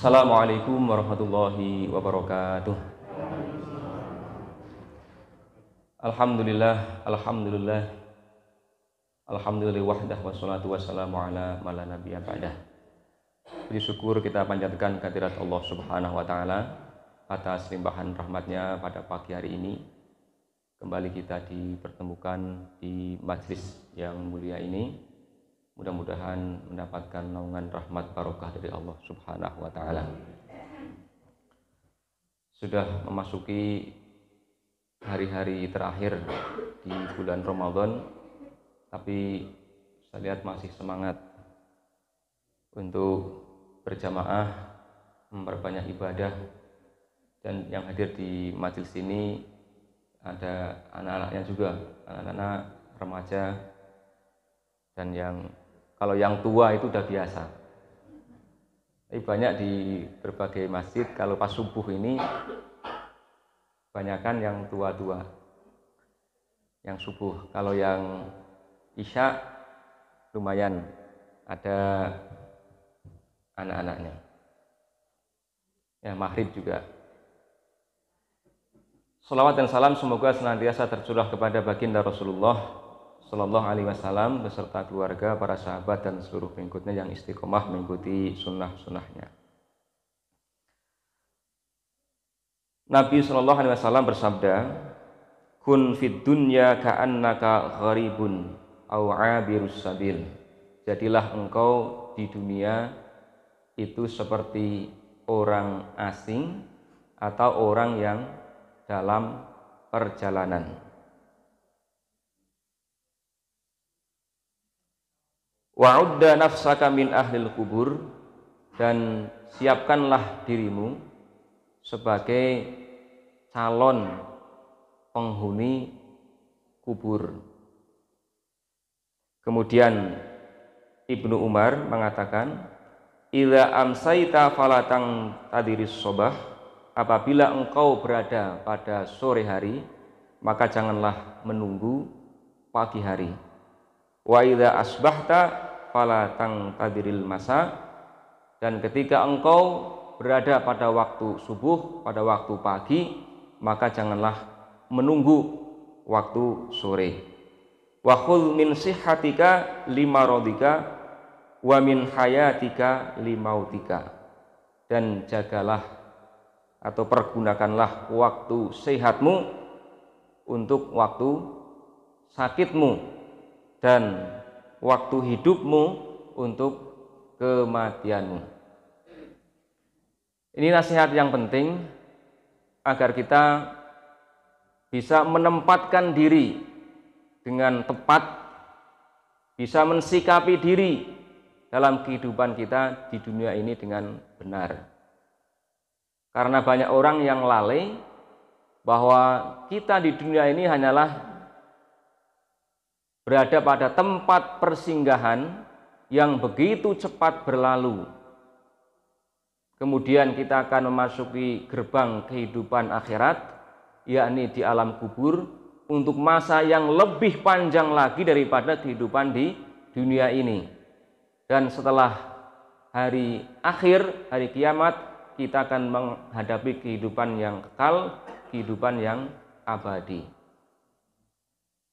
Assalamualaikum warahmatullahi wabarakatuh. Alhamdulillah, alhamdulillah wahdah wassalatu wassalamu ala mala nabiyya ba'dah. Puji syukur kita panjatkan kehadirat Allah Subhanahu wa taala atas limpahan rahmatnya pada pagi hari ini. Kembali kita dipertemukan di majlis yang mulia ini. Mudah-mudahan mendapatkan naungan rahmat barokah dari Allah Subhanahu wa taala. Sudah memasuki hari-hari terakhir di bulan Ramadan, tapi saya lihat masih semangat untuk berjamaah, memperbanyak ibadah, dan yang hadir di majelis ini ada anak-anaknya juga, anak-anak remaja, dan kalau yang tua itu udah biasa. Tapi banyak di berbagai masjid kalau pas subuh ini banyakan yang tua-tua, yang subuh. Kalau yang isya lumayan ada anak-anaknya. Ya, maghrib juga. Shalawat dan salam semoga senantiasa tercurah kepada baginda Rasulullah Sallallahu Alaihi Wasallam beserta keluarga, para sahabat dan seluruh pengikutnya yang istiqomah mengikuti sunnah-sunnahnya. Nabi Sallallahu Alaihi Wasallam bersabda, "Kun fid dunya ka'annaka gharibun aw 'abirus sabil." Jadilah engkau di dunia itu seperti orang asing atau orang yang dalam perjalanan. Wa'udda nafsaka min ahlil kubur, dan siapkanlah dirimu sebagai calon penghuni kubur. Kemudian Ibnu Umar mengatakan, "Idza amsaita falatang tadiris sobah." Apabila engkau berada pada sore hari, maka janganlah menunggu pagi hari. Wa idza asbahta fala tangtadiril masa, dan ketika engkau berada pada waktu subuh, pada waktu pagi, maka janganlah menunggu waktu sore. Wa khudh min sihhatika limaradika wa min hayatika limautika, dan jagalah atau pergunakanlah waktu sehatmu untuk waktu sakitmu, dan waktu hidupmu untuk kematianmu. Ini nasihat yang penting agar kita bisa menempatkan diri dengan tepat, bisa mensikapi diri dalam kehidupan kita di dunia ini dengan benar. Karena banyak orang yang lalai bahwa kita di dunia ini hanyalah berada pada tempat persinggahan yang begitu cepat berlalu. Kemudian kita akan memasuki gerbang kehidupan akhirat, yakni di alam kubur, untuk masa yang lebih panjang lagi daripada kehidupan di dunia ini. Dan setelah hari akhir, hari kiamat, kita akan menghadapi kehidupan yang kekal, kehidupan yang abadi.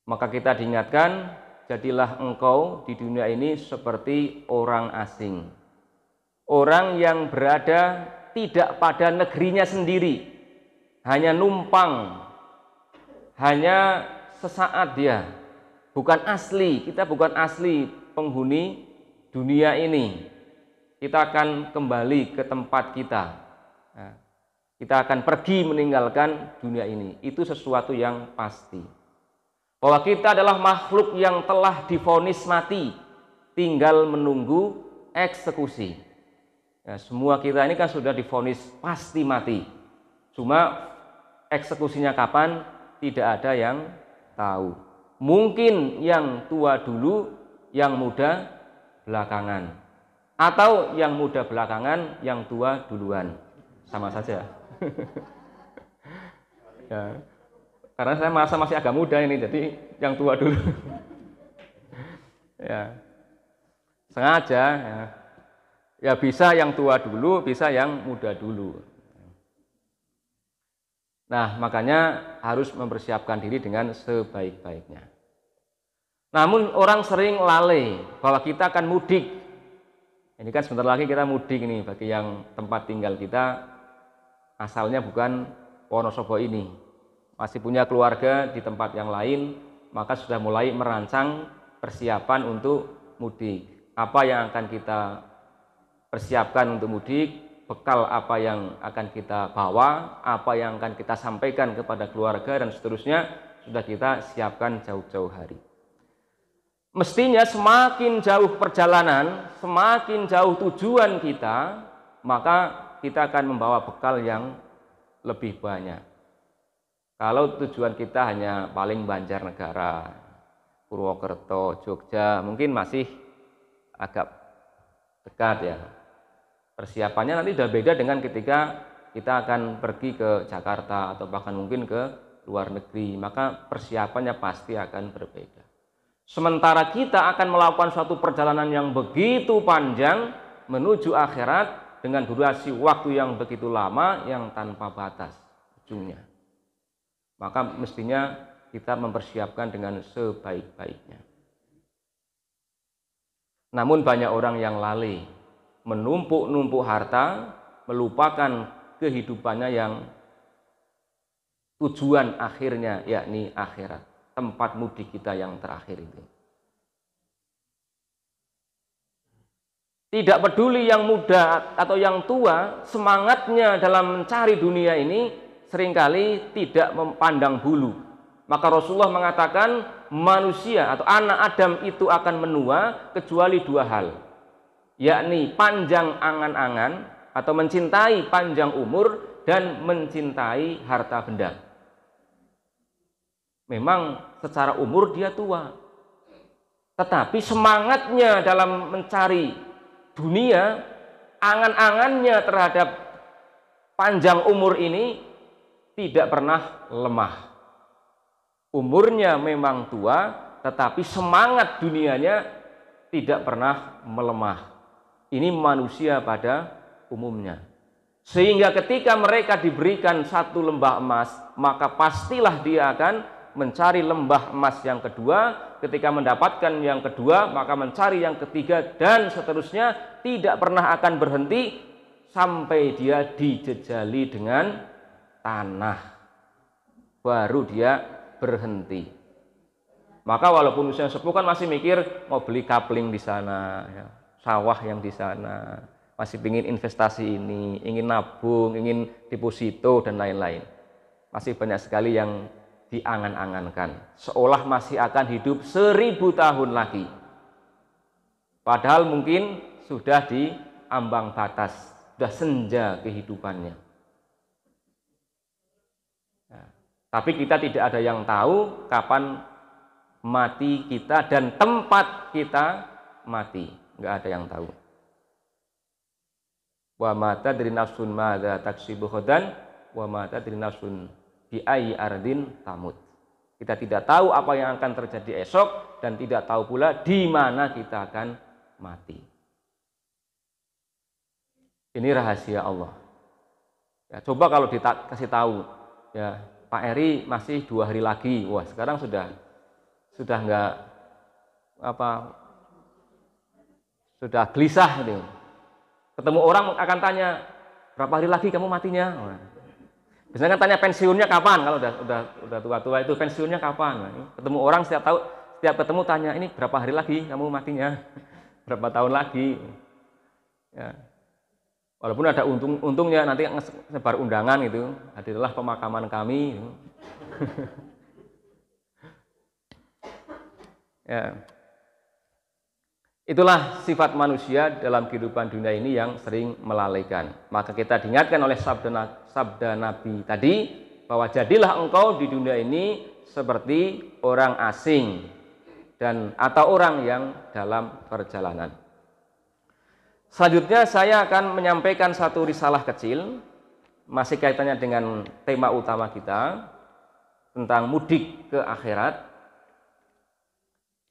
Maka kita diingatkan, jadilah engkau di dunia ini seperti orang asing, orang yang berada tidak pada negerinya sendiri, hanya numpang, hanya sesaat dia, bukan asli. Kita bukan asli penghuni dunia ini. Kita akan kembali ke tempat kita. Kita akan pergi meninggalkan dunia ini. Itu sesuatu yang pasti. Bahwa kita adalah makhluk yang telah divonis mati, tinggal menunggu eksekusi. Ya, semua kita ini kan sudah divonis pasti mati. Cuma eksekusinya kapan tidak ada yang tahu. Mungkin yang tua dulu, yang muda belakangan. Atau yang muda belakangan, yang tua duluan. Sama saja. Ya. Karena saya merasa masih agak muda ini, jadi yang tua dulu. Ya, sengaja. Ya. Ya bisa yang tua dulu, bisa yang muda dulu. Nah, makanya harus mempersiapkan diri dengan sebaik-baiknya. Namun orang sering lalai bahwa kita akan mudik. Ini kan sebentar lagi kita mudik nih, bagi yang tempat tinggal kita asalnya bukan Wonosobo ini. Masih punya keluarga di tempat yang lain, maka sudah mulai merancang persiapan untuk mudik. Apa yang akan kita persiapkan untuk mudik, bekal apa yang akan kita bawa, apa yang akan kita sampaikan kepada keluarga dan seterusnya sudah kita siapkan jauh-jauh hari. Mestinya semakin jauh perjalanan, semakin jauh tujuan kita, maka kita akan membawa bekal yang lebih banyak. Kalau tujuan kita hanya paling Banjarnegara, Purwokerto, Jogja, mungkin masih agak dekat ya. Persiapannya nanti sudah beda dengan ketika kita akan pergi ke Jakarta atau bahkan mungkin ke luar negeri, maka persiapannya pasti akan berbeda. Sementara kita akan melakukan suatu perjalanan yang begitu panjang menuju akhirat dengan durasi waktu yang begitu lama yang tanpa batas ujungnya. Maka mestinya kita mempersiapkan dengan sebaik-baiknya. Namun banyak orang yang lalai, menumpuk-numpuk harta, melupakan kehidupannya yang tujuan akhirnya yakni akhirat, tempat mudik kita yang terakhir itu. Tidak peduli yang muda atau yang tua, semangatnya dalam mencari dunia ini seringkali tidak memandang bulu. Maka Rasulullah mengatakan manusia atau anak Adam itu akan menua kecuali dua hal, yakni panjang angan-angan atau mencintai panjang umur dan mencintai harta benda. Memang secara umur dia tua, tetapi semangatnya dalam mencari dunia, angan-angannya terhadap panjang umur ini tidak pernah lemah. Umurnya memang tua, tetapi semangat dunianya tidak pernah melemah. Ini manusia pada umumnya. Sehingga ketika mereka diberikan satu lembah emas, maka pastilah dia akan mencari lembah emas yang kedua. Ketika mendapatkan yang kedua, maka mencari yang ketiga dan seterusnya, tidak pernah akan berhenti sampai dia dijejali dengan tanah. Baru dia berhenti. Maka walaupun usia sepuh kan masih mikir mau beli kapling di sana, ya, sawah yang di sana, masih ingin investasi ini, ingin nabung, ingin deposito dan lain-lain. Masih banyak sekali yang diangan-angankan, seolah masih akan hidup 1000 tahun lagi. Padahal mungkin sudah di ambang batas, sudah senja kehidupannya. Tapi kita tidak ada yang tahu kapan mati kita dan tempat kita mati. Enggak ada yang tahu. Wa ma tadri nafsun madza taksibu ghadan wa ma tadri nafsun bi ayyi ardin tamut. Kita tidak tahu apa yang akan terjadi esok dan tidak tahu pula di mana kita akan mati. Ini rahasia Allah. Ya, coba kalau dikasih tahu, ya Pak Eri masih 2 hari lagi, wah sekarang sudah enggak sudah gelisah gitu. Ketemu orang akan tanya berapa hari lagi kamu matinya. Wah. Biasanya kan tanya pensiunnya kapan, kalau udah tua-tua itu pensiunnya kapan. Nah, ketemu orang setiap ketemu tanya ini berapa hari lagi kamu matinya, berapa tahun lagi. Ya. Walaupun ada untungnya nanti sebar undangan itu, hadirlah pemakaman kami. Ya. Itulah sifat manusia dalam kehidupan dunia ini yang sering melalaikan. Maka kita diingatkan oleh sabda Nabi tadi bahwa jadilah engkau di dunia ini seperti orang asing dan atau orang yang dalam perjalanan. Selanjutnya saya akan menyampaikan satu risalah kecil, masih kaitannya dengan tema utama kita tentang mudik ke akhirat.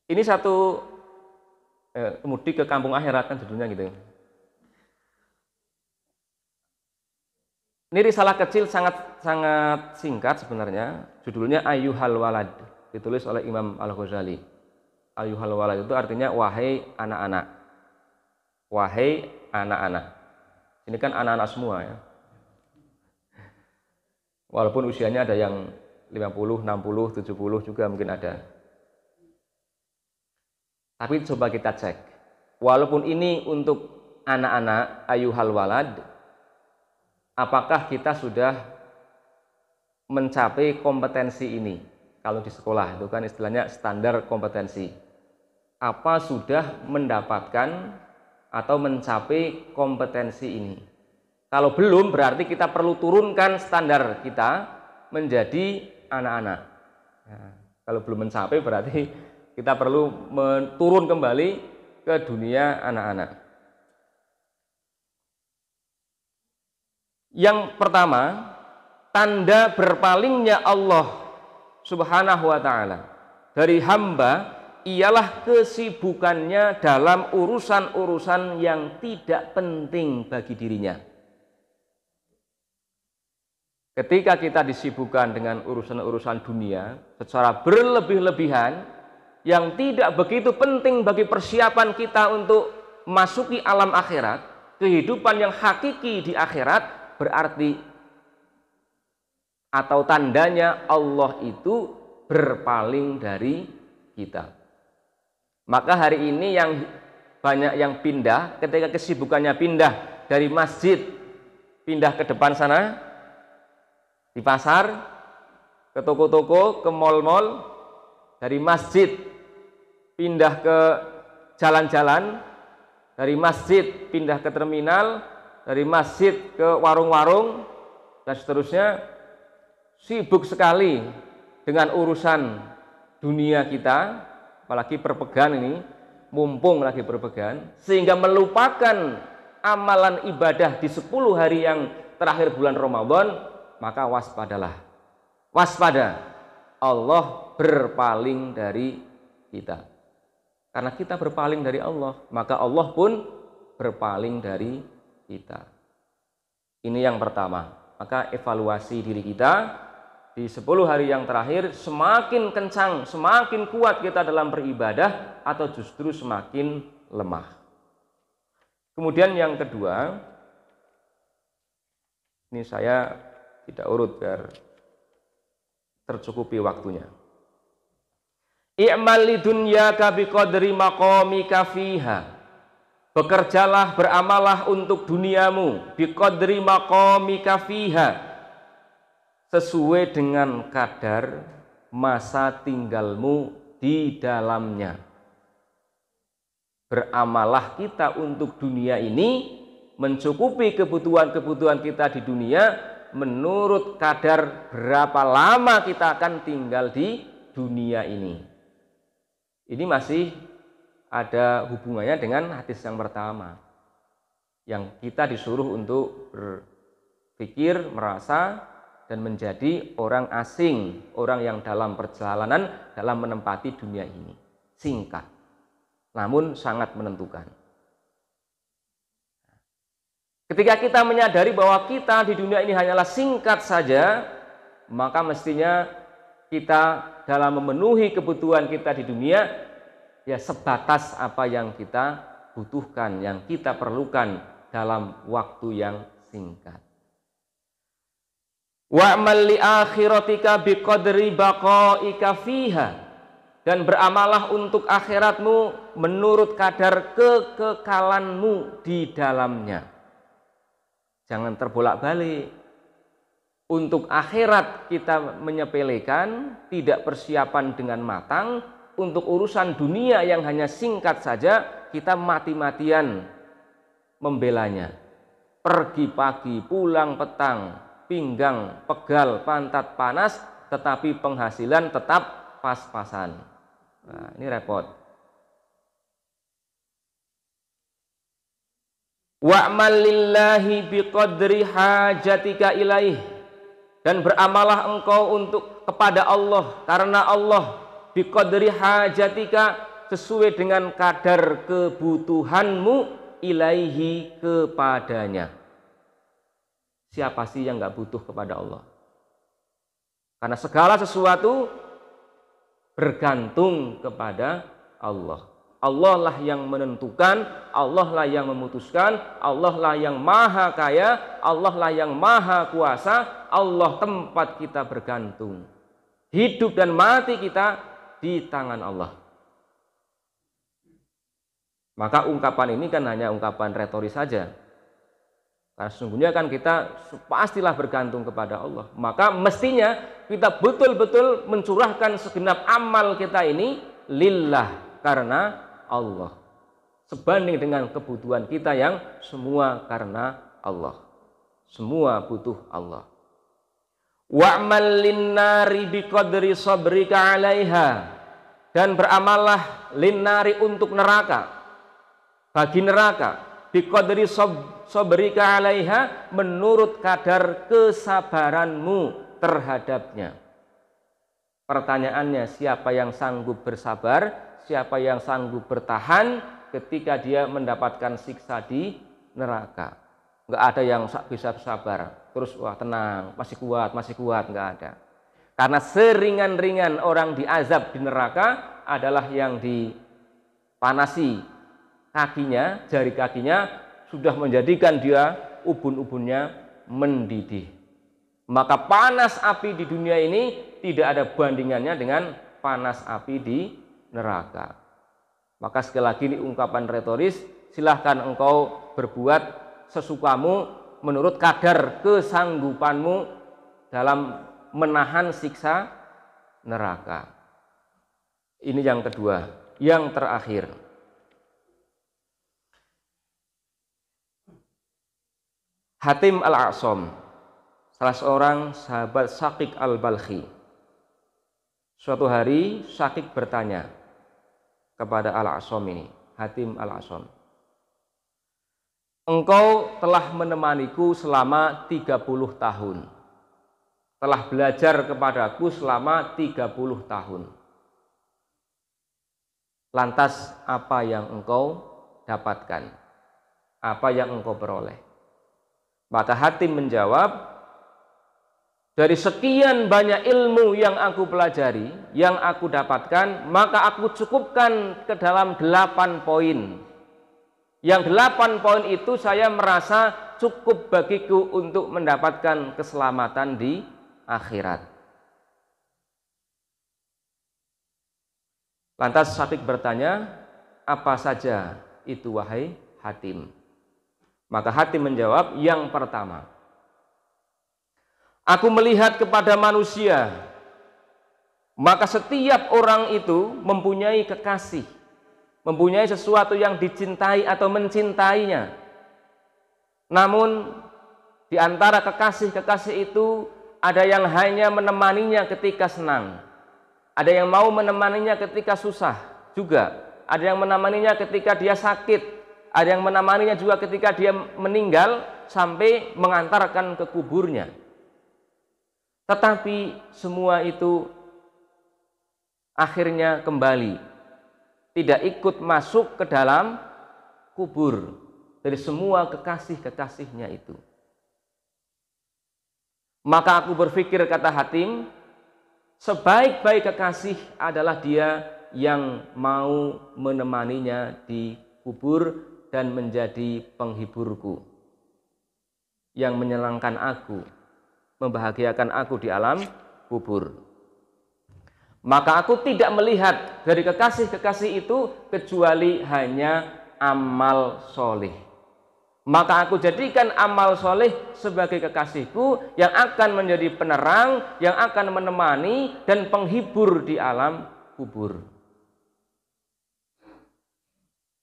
Ini satu mudik ke kampung akhirat kan judulnya gitu. Ini risalah kecil sangat singkat sebenarnya. Judulnya Ayyuhal Walad, ditulis oleh Imam Al-Ghazali. Ayyuhal Walad itu artinya wahai anak-anak. Wahai anak-anak. Ini kan anak-anak semua ya. Walaupun usianya ada yang 50, 60, 70 juga mungkin ada. Tapi coba kita cek. Walaupun ini untuk anak-anak ayyuhal walad, apakah kita sudah mencapai kompetensi ini? Kalau di sekolah itu kan istilahnya standar kompetensi. Apa sudah mendapatkan atau mencapai kompetensi ini? Kalau belum, berarti kita perlu turunkan standar kita menjadi anak-anak. Nah, kalau belum mencapai, berarti kita perlu turun kembali ke dunia anak-anak. Yang pertama, tanda berpalingnya Allah Subhanahu wa ta'ala dari hamba ialah kesibukannya dalam urusan-urusan yang tidak penting bagi dirinya. Ketika kita disibukkan dengan urusan-urusan dunia secara berlebih-lebihan yang tidak begitu penting bagi persiapan kita untuk masuki alam akhirat, kehidupan yang hakiki di akhirat, berarti atau tandanya Allah itu berpaling dari kita. Maka hari ini yang banyak yang pindah, ketika kesibukannya pindah dari masjid, pindah ke depan sana, di pasar, ke toko-toko, ke mal-mal, dari masjid pindah ke jalan-jalan, dari masjid pindah ke terminal, dari masjid ke warung-warung, dan seterusnya. Sibuk sekali dengan urusan dunia kita, apalagi perpegan ini, mumpung lagi perpegan, sehingga melupakan amalan ibadah di 10 hari yang terakhir bulan Ramadan. Maka waspadalah, waspada, Allah berpaling dari kita. Karena kita berpaling dari Allah, maka Allah pun berpaling dari kita. Ini yang pertama. Maka evaluasi diri kita di 10 hari yang terakhir, semakin kencang, semakin kuat kita dalam beribadah atau justru semakin lemah. Kemudian yang kedua, ini saya tidak urut biar tercukupi waktunya. I'mal lidunyaka biqadri maqamika fiha. Bekerjalah, beramalah untuk duniamu biqadri maqamika fiha, sesuai dengan kadar masa tinggalmu di dalamnya. Beramalah kita untuk dunia ini, mencukupi kebutuhan-kebutuhan kita di dunia menurut kadar berapa lama kita akan tinggal di dunia ini. Ini masih ada hubungannya dengan hadis yang pertama, yang kita disuruh untuk berpikir, merasa, dan menjadi orang asing, orang yang dalam perjalanan dalam menempati dunia ini. Singkat, namun sangat menentukan. Ketika kita menyadari bahwa kita di dunia ini hanyalah singkat saja, maka mestinya kita dalam memenuhi kebutuhan kita di dunia, ya sebatas apa yang kita butuhkan, yang kita perlukan dalam waktu yang singkat. Wa'mal li akhiratika biqadri baqaika fiha, dan beramalah untuk akhiratmu menurut kadar kekekalanmu di dalamnya. Jangan terbolak-balik. Untuk akhirat kita menyepelekan, tidak persiapan dengan matang. Untuk urusan dunia yang hanya singkat saja, kita mati-matian membelanya. Pergi pagi, pulang petang, pinggang pegal, pantat panas, tetapi penghasilan tetap pas-pasan. Nah, ini repot. Wa'mal lillahi biqadri hajatika ilaih, dan beramalah engkau untuk kepada Allah karena Allah, biqadri hajatika, sesuai dengan kadar kebutuhanmu ilaihi, kepadanya. Siapa sih yang nggak butuh kepada Allah? Karena segala sesuatu bergantung kepada Allah. Allah lah yang menentukan, Allah lah yang memutuskan, Allah lah yang maha kaya, Allah lah yang maha kuasa, Allah tempat kita bergantung. Hidup dan mati kita di tangan Allah. Maka ungkapan ini kan hanya ungkapan retoris saja. Karena sesungguhnya kan kita pastilah bergantung kepada Allah. Maka mestinya kita betul-betul mencurahkan segenap amal kita ini lillah, karena Allah. Sebanding dengan kebutuhan kita yang semua karena Allah. Semua butuh Allah. Wa'mal linnari biqadri sabrika 'alaiha. Dan beramallah linnari untuk neraka. Bagi neraka biqadri sabrika 'alaiha, menurut kadar kesabaranmu terhadapnya. Pertanyaannya, siapa yang sanggup bersabar, siapa yang sanggup bertahan ketika dia mendapatkan siksa di neraka? Enggak ada yang bisa sabar terus wah tenang, masih kuat, enggak ada. Karena seringan-ringan orang diazab di neraka adalah yang dipanasi kakinya, jari kakinya sudah menjadikan dia ubun-ubunnya mendidih. Maka panas api di dunia ini tidak ada bandingannya dengan panas api di neraka. Maka sekali lagi ini ungkapan retoris, silahkan engkau berbuat sesukamu menurut kadar kesanggupanmu dalam menahan siksa neraka. Ini yang kedua. Yang terakhir, Hatim al-A'sam, salah seorang sahabat Syaqiq al-Balkhi. Suatu hari Syaqiq bertanya kepada al-A'sam ini, Hatim al-A'sam, engkau telah menemaniku selama 30 tahun, telah belajar kepadaku selama 30 tahun. Lantas apa yang engkau dapatkan? Apa yang engkau peroleh? Maka Hatim menjawab, dari sekian banyak ilmu yang aku pelajari, yang aku dapatkan, maka aku cukupkan ke dalam 8 poin. Yang 8 poin itu saya merasa cukup bagiku untuk mendapatkan keselamatan di akhirat. Lantas Syaqiq bertanya, apa saja itu wahai Hatim? Maka Hatim menjawab, yang pertama, aku melihat kepada manusia, maka setiap orang itu mempunyai kekasih, mempunyai sesuatu yang dicintai atau mencintainya. Namun di antara kekasih-kekasih itu ada yang hanya menemaninya ketika senang, ada yang mau menemaninya ketika susah juga, ada yang menemaninya ketika dia sakit, ada yang menemaninya juga ketika dia meninggal sampai mengantarkan ke kuburnya. Tetapi semua itu akhirnya kembali, tidak ikut masuk ke dalam kubur dari semua kekasih-kekasihnya itu. Maka aku berpikir, kata Hatim, sebaik-baik kekasih adalah dia yang mau menemaninya di kubur dan menjadi penghiburku, yang menyenangkan aku, membahagiakan aku di alam kubur. Maka aku tidak melihat dari kekasih-kekasih itu kecuali hanya amal soleh. Maka aku jadikan amal soleh sebagai kekasihku yang akan menjadi penerang, yang akan menemani dan penghibur di alam kubur.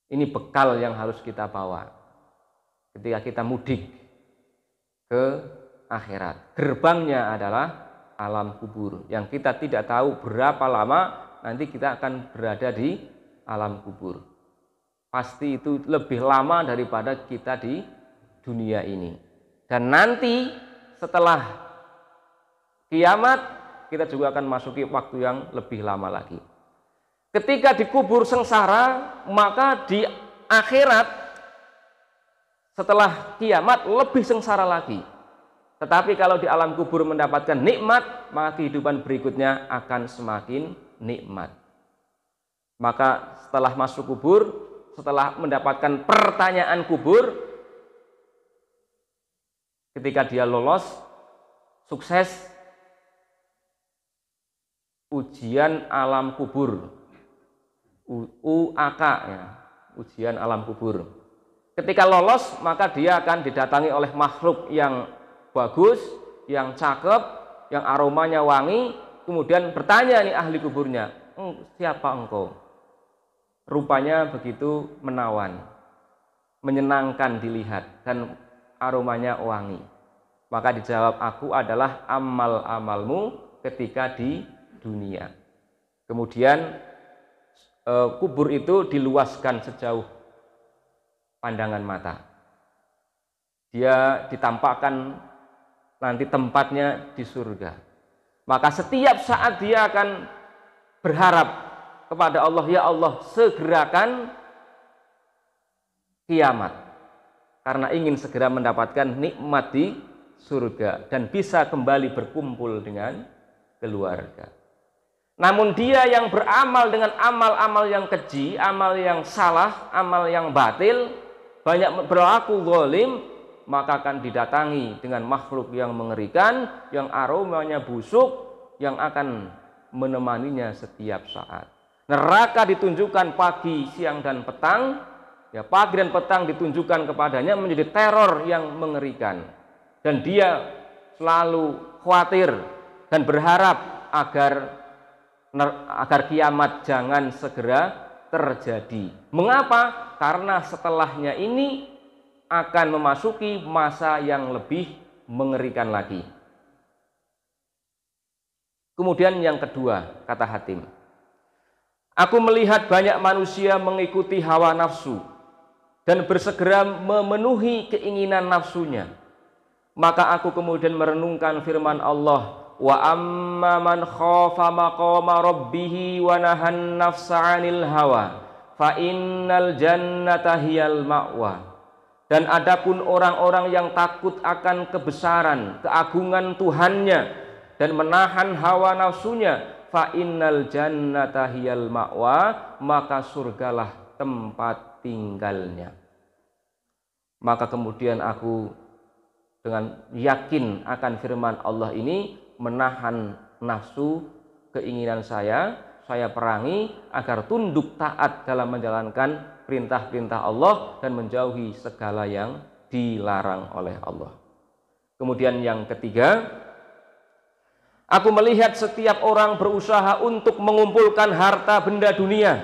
Ini bekal yang harus kita bawa ketika kita mudik ke akhirat. Gerbangnya adalah alam kubur yang kita tidak tahu berapa lama nanti kita akan berada di alam kubur. Pasti itu lebih lama daripada kita di dunia ini. Dan nanti setelah kiamat kita juga akan masuki waktu yang lebih lama lagi. Ketika dikubur sengsara, maka di akhirat setelah kiamat lebih sengsara lagi. Tetapi kalau di alam kubur mendapatkan nikmat, maka kehidupan berikutnya akan semakin nikmat. Maka setelah masuk kubur, setelah mendapatkan pertanyaan kubur, ketika dia lolos, sukses, ujian alam kubur, UAK ya, ujian alam kubur. Ketika lolos, maka dia akan didatangi oleh makhluk yang bagus, yang cakep, yang aromanya wangi. Kemudian bertanya nih ahli kuburnya, siapa engkau? Rupanya begitu menawan, menyenangkan dilihat, dan aromanya wangi. Maka dijawab, aku adalah amal-amalmu ketika di dunia. Kemudian kubur itu diluaskan sejauh pandangan mata. Dia ditampakkan nanti tempatnya di surga. Maka setiap saat dia akan berharap kepada Allah, ya Allah, segerakan kiamat, karena ingin segera mendapatkan nikmat di surga dan bisa kembali berkumpul dengan keluarga. Namun dia yang beramal dengan amal-amal yang keji, amal yang salah, amal yang batil, banyak berlaku zalim, maka akan didatangi dengan makhluk yang mengerikan, yang aromanya busuk, yang akan menemaninya setiap saat. Neraka ditunjukkan pagi, siang, dan petang. Ya, pagi dan petang ditunjukkan kepadanya menjadi teror yang mengerikan. Dan dia selalu khawatir dan berharap agar kiamat jangan segera terjadi. Mengapa? Karena setelahnya ini akan memasuki masa yang lebih mengerikan lagi. Kemudian yang kedua, kata Hatim, aku melihat banyak manusia mengikuti hawa nafsu dan bersegera memenuhi keinginan nafsunya. Maka aku kemudian merenungkan firman Allah, wa amma man khafa maqama rabbih wa nahan nafsa 'anil hawa fa innal jannata hiyal ma'wa. Dan adapun orang-orang yang takut akan kebesaran, keagungan Tuhannya dan menahan hawa nafsunya, fa innal jannata hiyal ma'wa, maka surgalah tempat tinggalnya. Maka kemudian aku dengan yakin akan firman Allah ini menahan nafsu keinginan saya perangi agar tunduk taat dalam menjalankan perintah-perintah Allah dan menjauhi segala yang dilarang oleh Allah. Kemudian yang ketiga, aku melihat setiap orang berusaha untuk mengumpulkan harta benda dunia,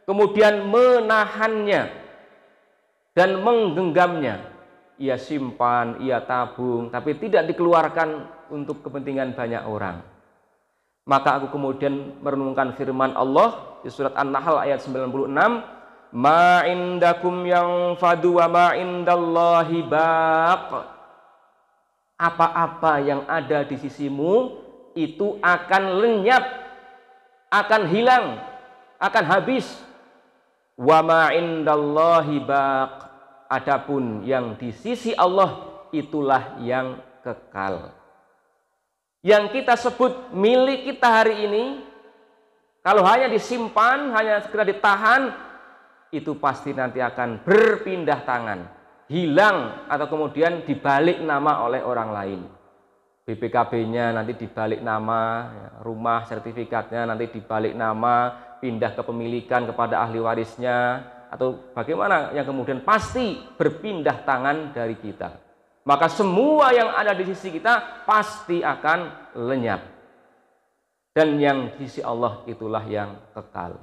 kemudian menahannya dan menggenggamnya. Ia simpan, ia tabung, tapi tidak dikeluarkan untuk kepentingan banyak orang. Maka aku kemudian merenungkan firman Allah di surat An-Nahl ayat 96, ma indakum yang fadu wa ma indallahi baq. Apa-apa yang ada di sisimu itu akan lenyap, akan hilang, akan habis. Wa ma indallahi baq. Adapun yang di sisi Allah itulah yang kekal. Yang kita sebut milik kita hari ini, kalau hanya disimpan, hanya sekedar ditahan, itu pasti nanti akan berpindah tangan, hilang, atau kemudian dibalik nama oleh orang lain. BPKB-nya nanti dibalik nama, rumah sertifikatnya nanti dibalik nama, pindah kepemilikan kepada ahli warisnya, atau bagaimana yang kemudian pasti berpindah tangan dari kita. Maka semua yang ada di sisi kita pasti akan lenyap. Dan yang di sisi Allah itulah yang kekal.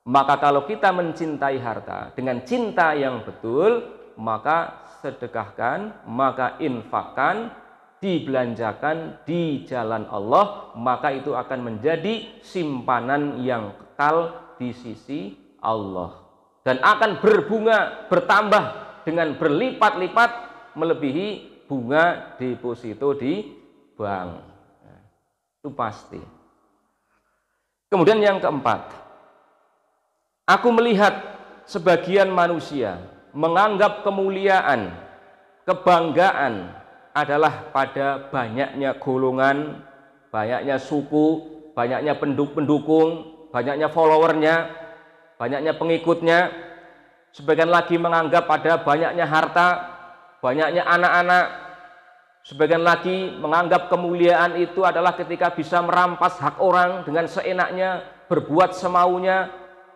Maka kalau kita mencintai harta dengan cinta yang betul, maka sedekahkan, maka infakkan, dibelanjakan di jalan Allah, maka itu akan menjadi simpanan yang kekal di sisi Allah. Dan akan berbunga, bertambah dengan berlipat-lipat melebihi bunga deposito di bank. Nah, itu pasti. Kemudian yang keempat, aku melihat sebagian manusia menganggap kemuliaan, kebanggaan adalah pada banyaknya golongan, banyaknya suku, banyaknya pendukung, banyaknya followernya, banyaknya pengikutnya. Sebagian lagi menganggap pada banyaknya harta, banyaknya anak-anak. Sebagian lagi menganggap kemuliaan itu adalah ketika bisa merampas hak orang dengan seenaknya, berbuat semaunya,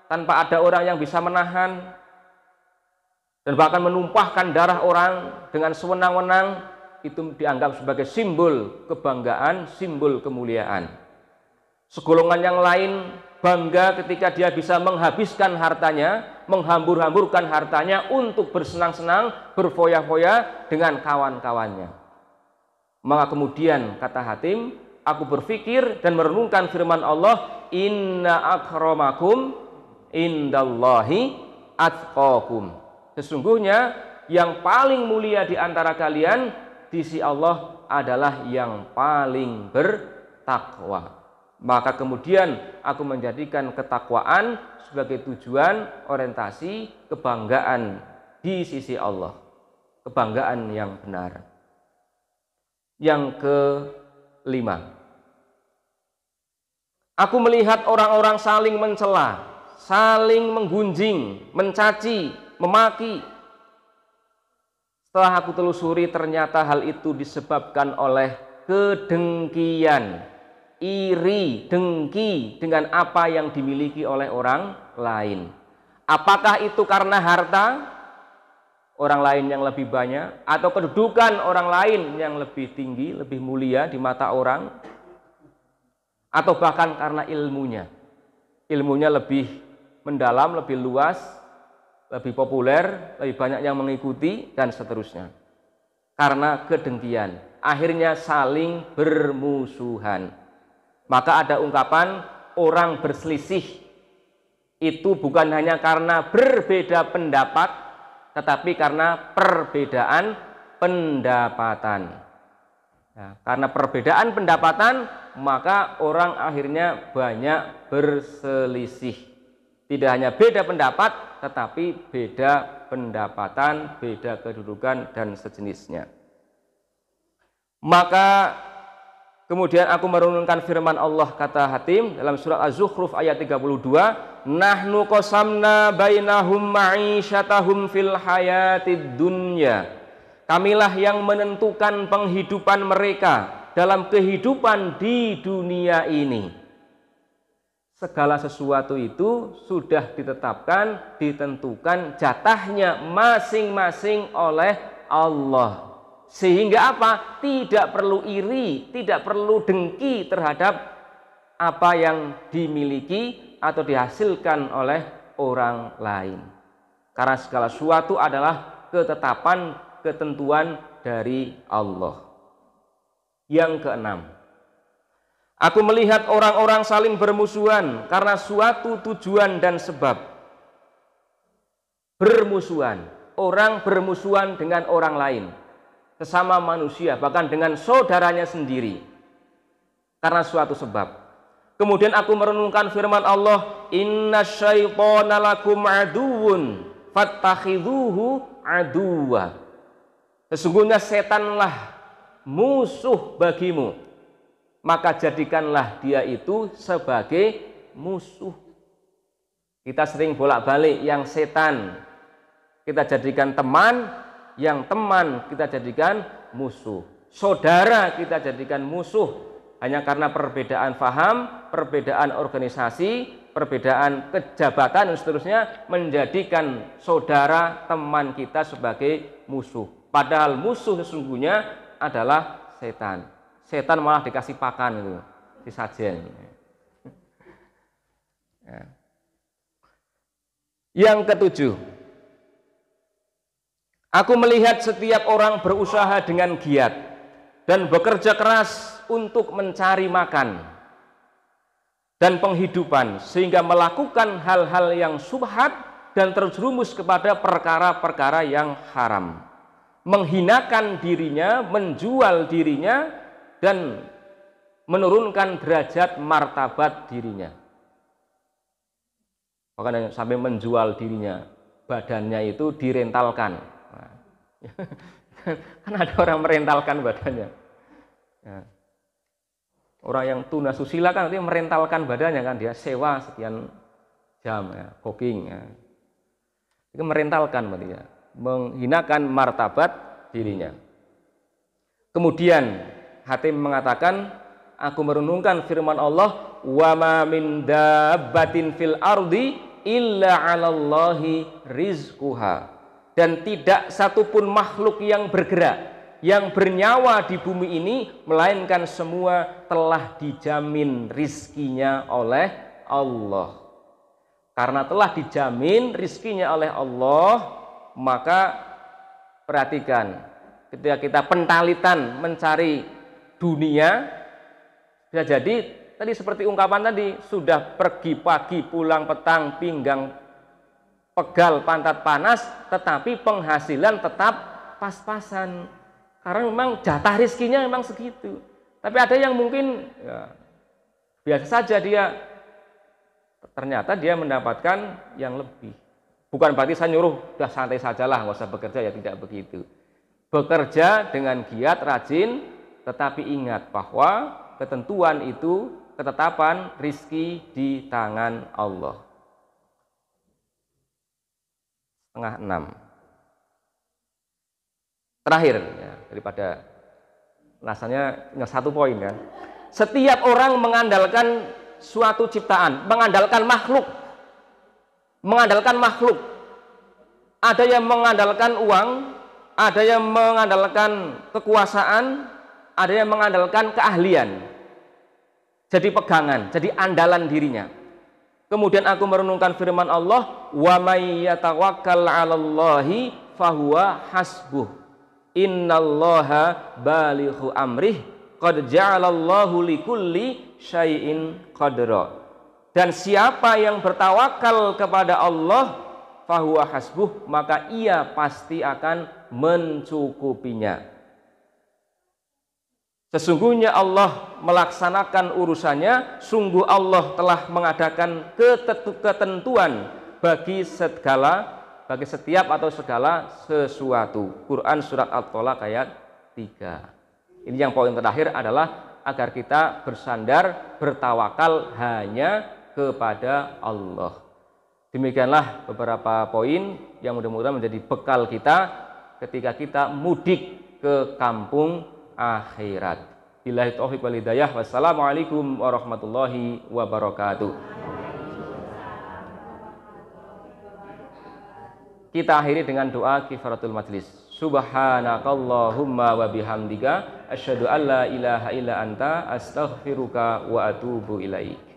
tanpa ada orang yang bisa menahan, dan bahkan menumpahkan darah orang dengan sewenang-wenang. Itu dianggap sebagai simbol kebanggaan, simbol kemuliaan. Segolongan yang lain bangga ketika dia bisa menghabiskan hartanya, menghambur-hamburkan hartanya untuk bersenang-senang, berfoya-foya dengan kawan-kawannya. Maka kemudian kata Hatim, aku berpikir dan merenungkan firman Allah, inna akramakum indallahi atqakum. Sesungguhnya yang paling mulia di antara kalian di sisi Allah adalah yang paling bertakwa. Maka kemudian aku menjadikan ketakwaan sebagai tujuan orientasi kebanggaan di sisi Allah, kebanggaan yang benar. Yang kelima, aku melihat orang-orang saling mencela, saling menggunjing, mencaci, memaki. Setelah aku telusuri, ternyata hal itu disebabkan oleh kedengkian, iri, dengki dengan apa yang dimiliki oleh orang lain. Apakah itu karena harta orang lain yang lebih banyak, atau kedudukan orang lain yang lebih tinggi, lebih mulia di mata orang, atau bahkan karena ilmunya. Ilmunya lebih mendalam, lebih luas, lebih populer, lebih banyak yang mengikuti, dan seterusnya. Karena kedengkian, akhirnya saling bermusuhan. Maka ada ungkapan orang berselisih itu bukan hanya karena berbeda pendapat, tetapi karena perbedaan pendapatan. Nah, karena perbedaan pendapatan, maka orang akhirnya banyak berselisih. Tidak hanya beda pendapat, tetapi beda pendapatan, beda kedudukan, dan sejenisnya. Maka kemudian aku merenungkan firman Allah, kata Hatim dalam surat Az-Zukhruf ayat 32, nahnu qasamna bainahum ma'isyatahum fil hayatid dunya. Kamilah yang menentukan penghidupan mereka dalam kehidupan di dunia ini. Segala sesuatu itu sudah ditetapkan, ditentukan jatahnya masing-masing oleh Allah. Sehingga apa? Tidak perlu iri, tidak perlu dengki terhadap apa yang dimiliki atau dihasilkan oleh orang lain. Karena segala sesuatu adalah ketetapan, ketentuan dari Allah. Yang keenam, aku melihat orang-orang saling bermusuhan karena suatu tujuan dan sebab. Bermusuhan, orang bermusuhan dengan orang lain, sesama manusia, bahkan dengan saudaranya sendiri, karena suatu sebab. Kemudian aku merenungkan firman Allah, inna syaitana lakum aduwun fattakhidhuhu aduwa. Sesungguhnya setanlah musuh bagimu, maka jadikanlah dia itu sebagai musuh. Kita sering bolak-balik, yang setan kita jadikan teman, yang teman kita jadikan musuh, saudara kita jadikan musuh, hanya karena perbedaan faham, perbedaan organisasi, perbedaan kejabatan dan seterusnya, menjadikan saudara teman kita sebagai musuh. Padahal musuh sesungguhnya adalah setan. Setan malah dikasih pakan itu, disajen. Ya. Yang ketujuh, aku melihat setiap orang berusaha dengan giat dan bekerja keras untuk mencari makan dan penghidupan, sehingga melakukan hal-hal yang subhat dan terjerumus kepada perkara-perkara yang haram, menghinakan dirinya, menjual dirinya, dan menurunkan derajat martabat dirinya. Bahkan sampai menjual dirinya, badannya itu direntalkan. Nah, Kan ada orang merentalkan badannya. Ya. Orang yang tuna susila kan artinya merentalkan badannya kan, dia sewa sekian jam ya, booking ya. Itu merentalkan berarti ya, menghinakan martabat dirinya. Kemudian Hatim mengatakan, aku merenungkan firman Allah, wa ma min dabbatin fil ardi illa 'alallahi rizquha. Dan tidak satupun makhluk yang bergerak, yang bernyawa di bumi ini, melainkan semua telah dijamin rizkinya oleh Allah. Karena telah dijamin rizkinya oleh Allah, maka perhatikan, ketika kita pentalitan mencari dunia, bisa jadi tadi seperti ungkapan tadi, sudah pergi pagi pulang petang, pinggang pegal pantat panas, tetapi penghasilan tetap pas-pasan, karena memang jatah rizkinya memang segitu. Tapi ada yang mungkin ya, biasa saja, dia ternyata dia mendapatkan yang lebih. Bukan berarti saya nyuruh udah santai sajalah, nggak usah bekerja, ya tidak begitu. Bekerja dengan giat, rajin, tetapi ingat bahwa ketentuan itu, ketetapan rizki di tangan Allah. 5:30. Terakhir ya, daripada rasanya satu poin kan. Setiap orang mengandalkan suatu ciptaan, mengandalkan makhluk. Ada yang mengandalkan uang, ada yang mengandalkan kekuasaan, ada yang mengandalkan keahlian. Jadi pegangan, jadi andalan dirinya. Kemudian aku merenungkan firman Allah, wa may yatawakkal 'alallahi fahuwa hasbuh. Innallaha balighu amrih, qad ja'alallahu likulli syai'in qadra. Dan siapa yang bertawakal kepada Allah, fahuwa hasbuh, maka ia pasti akan mencukupinya. Sesungguhnya Allah melaksanakan urusannya, sungguh Allah telah mengadakan ketentuan bagi setiap atau segala sesuatu. Quran surat At-Tolaq ayat 3. Ini yang poin terakhir adalah agar kita bersandar, bertawakal hanya kepada Allah. Demikianlah beberapa poin yang mudah-mudahan menjadi bekal kita ketika kita mudik ke kampung akhirat. Billahi taufiq wal hidayah. Wassalamualaikum warahmatullahi wabarakatuh. Kita akhiri dengan doa kifaratul majlis. Subhanakallahumma wa bihamdika asyhadu an la ilaha illa anta astaghfiruka wa atubu ilaik.